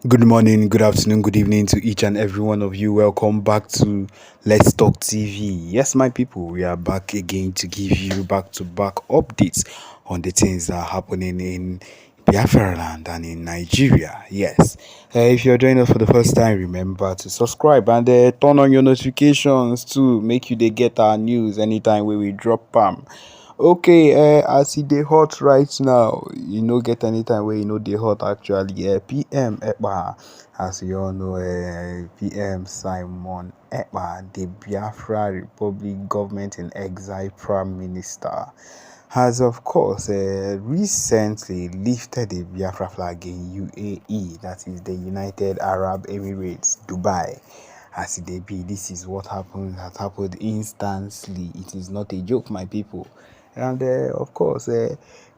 Good morning, good afternoon, good evening to each and every one of you. Welcome back to Let's Talk TV. Yes, my people, we are back again to give you back to back updates on the things that are happening in Biafraland and in Nigeria. Yes, if you're joining us for the first time, remember to subscribe and turn on your notifications to make you they get our news anytime we drop them. Okay, as dey hot right now, you no get anytime where you know dey hot actually. PM Ekpa, as you all know, PM Simon Ekpa, the Biafra Republic Government in Exile Prime Minister, has of course recently lifted the Biafra flag in UAE, that is the United Arab Emirates, Dubai. As it be, this is what happened, has happened instantly. It is not a joke, my people. And of course,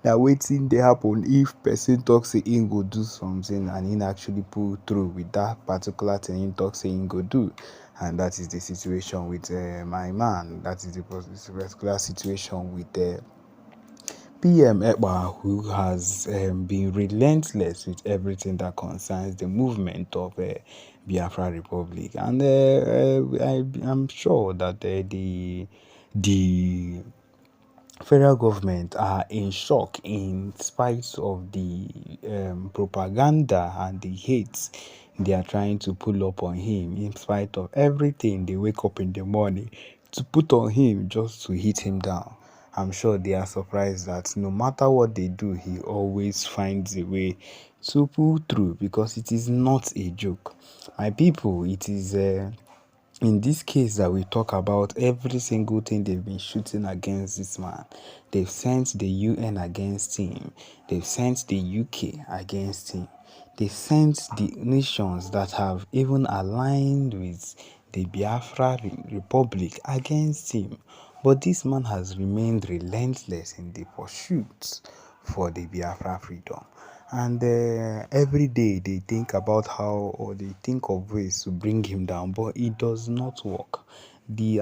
now waiting they happen if person talks say him go do something and he actually pull through with that particular thing he talks say him go do. And that is the situation with my man. That is the particular situation with PM Ekpa, who has been relentless with everything that concerns the movement of Biafra Republic. And I'm sure that the federal government are in shock in spite of the propaganda and the hate they are trying to pull up on him. In spite of everything they wake up in the morning to put on him just to hit him down, I'm sure they are surprised that no matter what they do, he always finds a way to pull through, because it is not a joke, my people. It is in this case that we talk about, every single thing they've been shooting against this man. They've sent the UN against him. They've sent the UK against him. They sent the nations that have even aligned with the Biafra Republic against him. But this man has remained relentless in the pursuit for the Biafra freedom. And every day they think about how, or they think of ways to bring him down, but it does not work.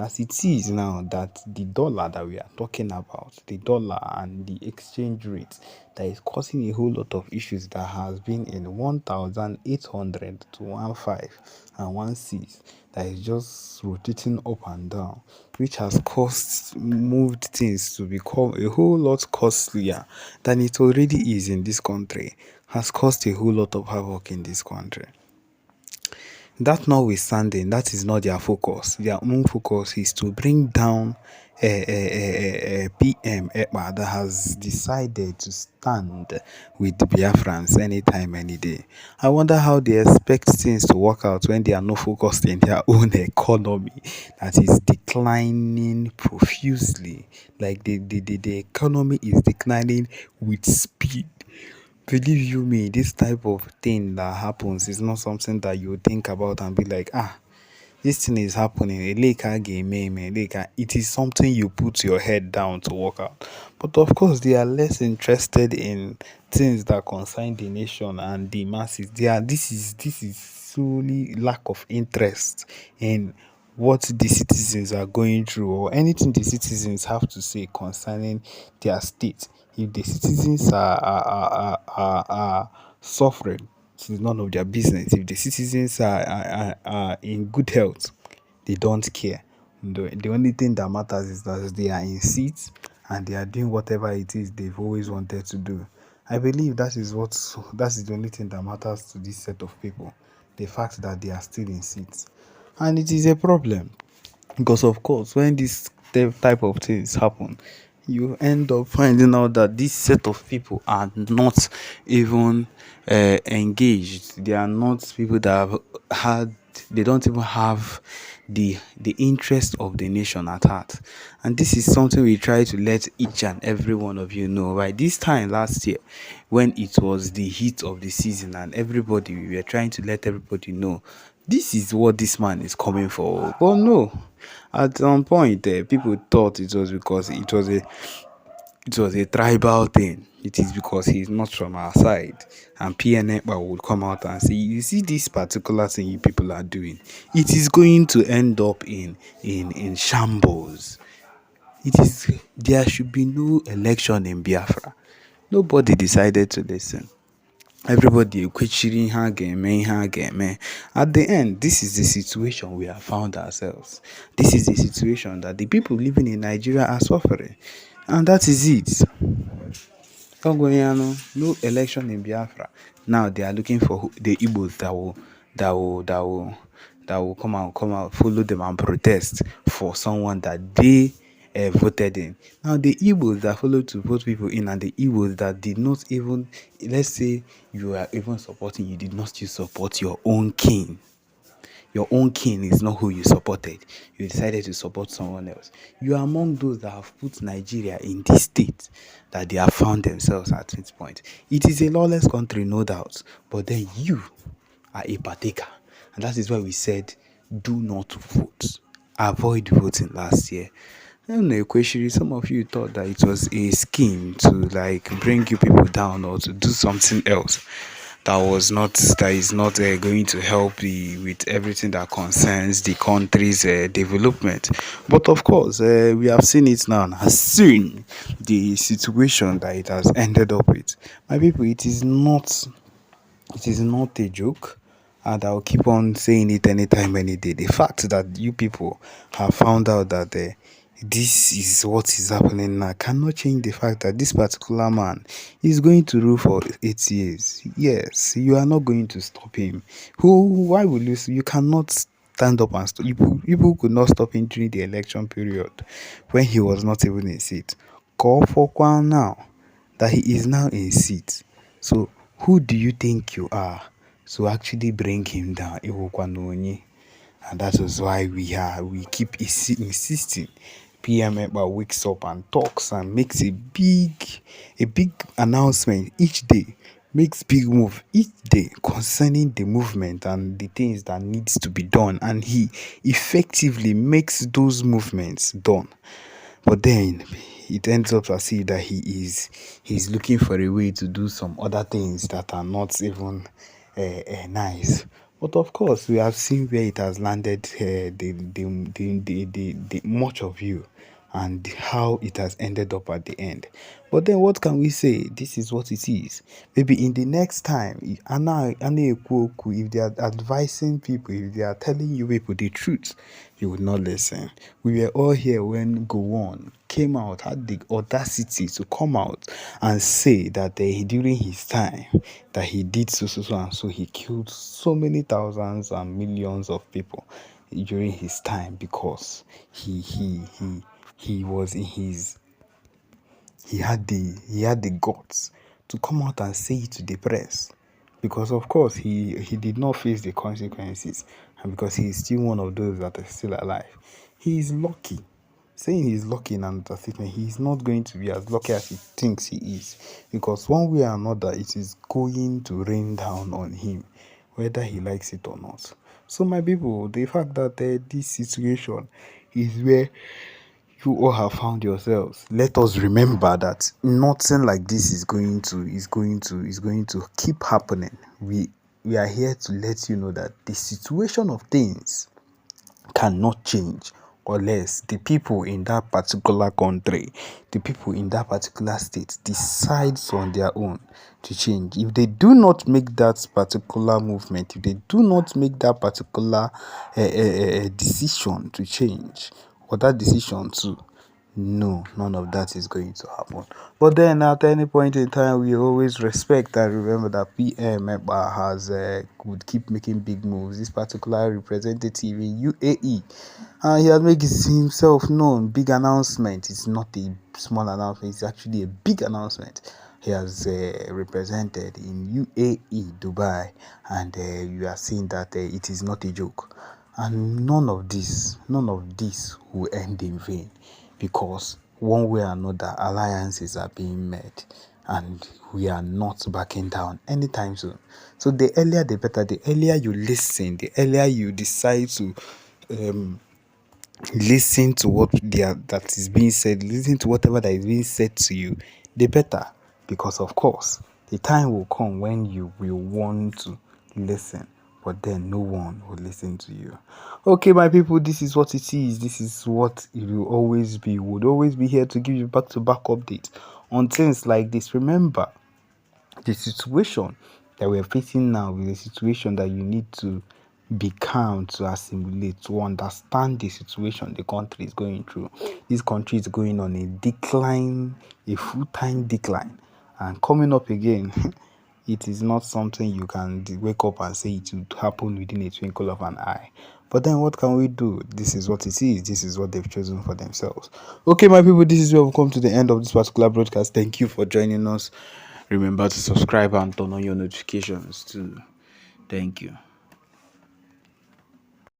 As it is now, that the dollar that we are talking about, the dollar and the exchange rate, that is causing a whole lot of issues, that has been in 1,800 to 1,500 and 1,600, that is just rotating up and down, which has moved things to become a whole lot costlier than it already is in this country, has caused a whole lot of havoc in this country. That notwithstanding, that is not their focus. Their own focus is to bring down PM Ekpa, that has decided to stand with the Biafrans anytime, any day. I wonder how they expect things to work out when they are not focused in their own economy that is declining profusely. Like the economy is declining with speed. Believe you me, this type of thing that happens is not something that you think about and be like, this thing is happening. It is something you put your head down to work out. But of course, they are less interested in things that concern the nation and the masses. This is solely lack of interest in what the citizens are going through, or anything the citizens have to say concerning their state. If the citizens are suffering, it is none of their business. If the citizens are in good health, they don't care. The only thing that matters is that they are in seats and they are doing whatever it is they've always wanted to do. I believe that is the only thing that matters to this set of people. The fact that they are still in seats. And it is a problem. Because of course, when this type of things happen, you end up finding out that this set of people are not even engaged. They are not people that have they don't even have the interest of the nation at heart. And this is something we try to let each and every one of you know. Right, this time last year, when it was the heat of the season, and we were trying to let everybody know this is what this man is coming for. But no, at some point, people thought it was because it was a tribal thing. It is because he's not from our side. And PNEPA would come out and say, you see this particular thing you people are doing, it is going to end up in shambles. There should be no election in Biafra. Nobody decided to listen. Everybody equating her game, her game. At the end, this is the situation we have found ourselves. This is the situation that the people living in Nigeria are suffering. And that is it. Ogoniano, no election in Biafra. Now they are looking for the Igbos that will come out, follow them and protest for someone that they voted in. Now the Igbos that followed to vote people in, and the Igbos that did not even, let's say you are even supporting, you did not still support your own king. Your own king is not who you supported. You decided to support someone else. You are among those that have put Nigeria in this state that they have found themselves at this point. It is a lawless country, no doubt, but then you are a partaker. And that is why we said, do not vote. Avoid voting last year. I don't know, Kweshiri, some of you thought that it was a scheme to like bring you people down or to do something else that is not going to help with everything that concerns the country's development. But of course, we have seen it now and has seen the situation that it has ended up with. My people, it is not a joke, and I'll keep on saying it anytime, any day. The fact that you people have found out that this is what is happening now cannot change the fact that this particular man is going to rule for 8 years. Yes, you are not going to stop him. Why will you? You cannot stand up and stop. You could not stop him during the election period when he was not even in seat. Call for Kwan now that he is now in seat. So who do you think you are to actually bring him down? Iwokwanonye. And that is why we keep insisting. PM Ekpa wakes up and talks and makes a big announcement each day, makes big move each day concerning the movement and the things that needs to be done, and he effectively makes those movements done. But then it ends up as if that he's looking for a way to do some other things that are not even nice. But of course, we have seen where it has landed. The much of you, and how it has ended up at the end. But then what can we say? This is what it is. Maybe in the next time, if they are advising people, if they are telling you people the truth, you would not listen. We were all here when Gowon came out, had the audacity to come out and say that during his time that he did so and so, he killed so many thousands and millions of people during his time because he was in his he had the guts to come out and say it to the press, because of course he did not face the consequences, and because he is still one of those that are still alive. He is lucky. Saying he's lucky in an understatement. He is not going to be as lucky as he thinks he is, because one way or another it is going to rain down on him, whether he likes it or not. So my people, the fact that this situation is where you all have found yourselves, let us remember that nothing like this is going to keep happening. We are here to let you know that the situation of things cannot change unless the people in that particular country, the people in that particular state decides on their own to change. If they do not make that particular movement, if they do not make that particular decision to change, or that decision to, no, none of that is going to happen. But then at any point in time, we always respect and remember that PM has would keep making big moves. This particular representative in UAE, he has made himself known. Big announcement. It's not a small announcement. It's actually a big announcement. He has represented in UAE, Dubai, and you are seeing that it is not a joke. And none of this will end in vain, because one way or another alliances are being made, and we are not backing down anytime soon. So the earlier the better. The earlier you listen, the earlier you decide to listen to that is being said, listen to whatever that is being said to you, the better. Because of course the time will come when you will want to listen, but then no one will listen to you. Okay, my people, this is what it is. This is what it will always be. We would always be here to give you back to back updates on things like this. Remember, the situation that we're facing now with a situation that you need to be calm, to assimilate, to understand the situation the country is going through. This country is going on a decline, a full-time decline, and coming up again. It is not something you can wake up and say it will happen within a twinkle of an eye. But then what can we do? This is what it is. This is what they've chosen for themselves. Okay, my people, this is where we've come to the end of this particular broadcast. Thank you for joining us. Remember to subscribe and turn on your notifications too. Thank you.